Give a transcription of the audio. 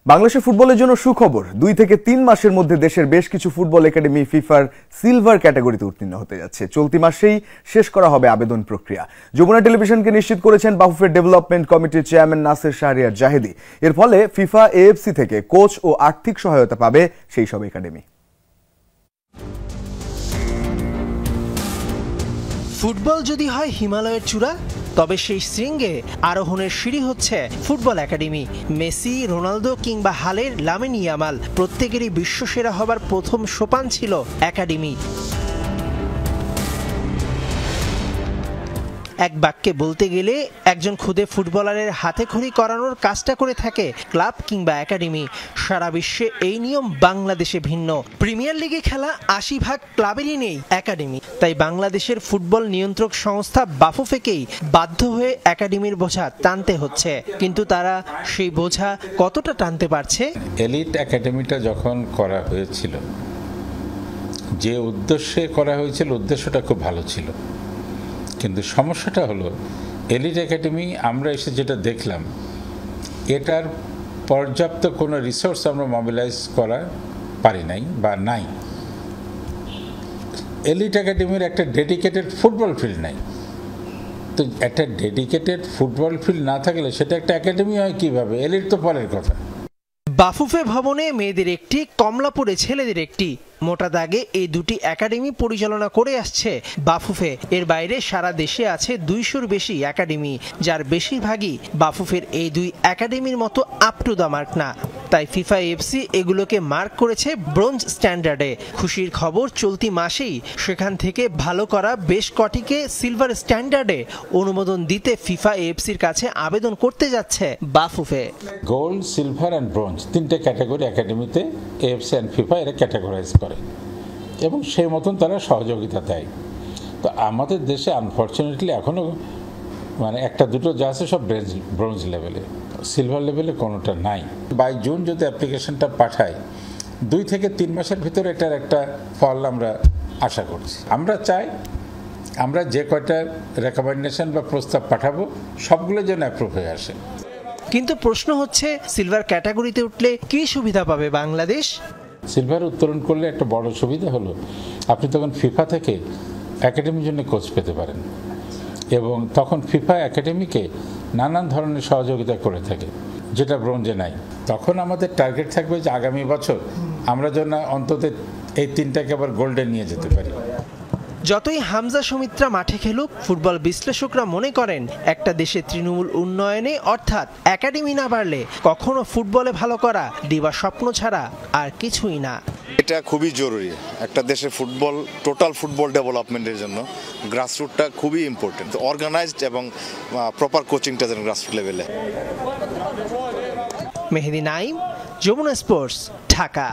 বাংলাদেশের ফুটবলের জন্য সুখবর 2 থেকে 3 মাসের মধ্যে দেশের বেশ কিছু ফুটবল একাডেমি ফিফার সিলভার ক্যাটাগরিতে উত্তীর্ণ হতে যাচ্ছে। চলতি মাসেই শেষ করা হবে আবেদন প্রক্রিয়া। যমুনা টেলিভিশনকে নিশ্চিত করেছেন বাফুফের ডেভেলপমেন্ট কমিটির চেয়ারম্যান নাসের শাহরিয়ার জাহেদি। এর ফলে ফিফা এএফসি থেকে কোচ ও আর্থিক সহায়তা পাবে সেই সব একাডেমি। ফুটবল যদি হয় হিমালয়ের চূড়া, তবে সেই শৃঙ্গে আরোহণের সিঁড়ি হচ্ছে ফুটবল একাডেমি। মেসি, রোনালদো কিংবা হালের লামিন ইয়ামাল প্রত্যেকেরই বিশ্বসেরা হবার প্রথম সোপান ছিল একাডেমি। এক বাক্যে বলতে গেলে একজন খুদে ফুটবলারের হাতেখড়ি করানোর কাজটা করে থাকে ক্লাব কিংবা একাডেমি। সারা বিশ্বে এই নিয়ম, বাংলাদেশে ভিন্ন। প্রিমিয়ার লিগে খেলা 80% ক্লাবেরই নেই একাডেমি। তাই বাংলাদেশের ফুটবল নিয়ন্ত্রক সংস্থা বাফুফেকেই বাধ্য হয়ে একাডেমির বোঝা টানতে হচ্ছে। কিন্তু তারা সেই বোঝা কতটা টানতে পারছে? এলিট একাডেমিটা যখন করা হয়েছিল, যে উদ্দেশ্যে করা হয়েছিল উদ্দেশ্যটা খুব ভালো ছিল, কিন্তু সমস্যাটা হলো এলিট একাডেমি আমরা এসে যেটা দেখলাম, এটার পর্যাপ্ত কোনো রিসোর্স আমরা মোবিলাইজ করা পারি নাই বা নাই। এলিট একাডেমির একটা ডেডিকেটেড ফুটবল ফিল্ড নাই। তো একটা ডেডিকেটেড ফুটবল ফিল্ড না থাকলে সেটা একটা একাডেমি হয় কীভাবে? এলিট তো পরের কথা। বাফুফে ভবনে মেয়েদের একটি, কমলাপুরে ছেলেদের একটি। মোটা দাগে এই দুটি একাডেমি পরিচালনা করে আসছে বাফুফে। এর বাইরে সারা দেশে আছে 200-র বেশি একাডেমি, যার বেশিরভাগই বাফুফের এই দুই একাডেমির মতো আপ টু দ্য মার্ক না। তাই ফিফা এফসি এগুলোকে মার্ক করেছে ব্রোঞ্জ স্ট্যান্ডার্ডে। খুশির খবর, চলতি মাসেই সেখান থেকে ভালো করা বেশ কটিকে সিলভার স্ট্যান্ডার্ডে অনুমোদন দিতে ফিফা এফসির কাছে আবেদন করতে যাচ্ছে Bafufe. Gold, silver and bronze তিনটে ক্যাটাগরি একাডেমিতে এএফসি অ্যান্ড ফিফা এরা ক্যাটাগরাইজ করে এবং সেই মতন তারা সহযোগিতা দেয়। তো আমাদের দেশে আনফর্চুনেটলি এখনও মানে একটা দুটো যা আছে সব ব্রোঞ্জ লেভেলে, সিলভার লেভেলে কোনোটা নাই। 22 জুন যদি অ্যাপ্লিকেশনটা পাঠায়, 2 থেকে 3 মাসের ভিতরে এটার একটা ফল আমরা আশা করছি। আমরা চাই আমরা যে কয়টা রেকমেন্ডেশন বা প্রস্তাব পাঠাবো সবগুলো যেন অ্যাপ্রুভ হয়ে আসে। কিন্তু প্রশ্ন হচ্ছে, সিলভার ক্যাটাগরিতে উঠলে কি সুবিধা পাবে বাংলাদেশ? সিলভার উত্তোলন করলে একটা বড় সুবিধা হলো আপনি তখন ফিফা থেকে একাডেমির জন্য কোচ পেতে পারেন এবং তখন ফিফা একাডেমিকে নানান ধরনের সহযোগিতা করে থাকে, যেটা ব্রোঞ্জে নাই। তখন আমাদের টার্গেট থাকবে যে আগামী বছর আমরা যেন অন্তত এই তিনটাকে আবার গোল্ডে নিয়ে যেতে পারি। যতই হামজা সুমিত্রা মাঠে খেলুক, ফুটবল বিশ্লেষকরা মনে করেন একটা দেশে তৃণমূল উন্নয়নে অর্থাৎ একাডেমি না বাড়লে কখনো ফুটবলে ভালো করা দিবা স্বপ্ন ছাড়া আর কিছুই না। এটা খুবই জরুরি একটা দেশের ফুটবল, টোটাল ফুটবল ডেভেলপমেন্টের জন্য গ্রাসরুটটা খুবই ইম্পর্টেন্ট। অর্গানাইজড এবং প্রপার কোচিংটা যেন গ্রাসরুট লেভেলে। মেহেদি নাইম, যমুনা স্পোর্টস, ঢাকা।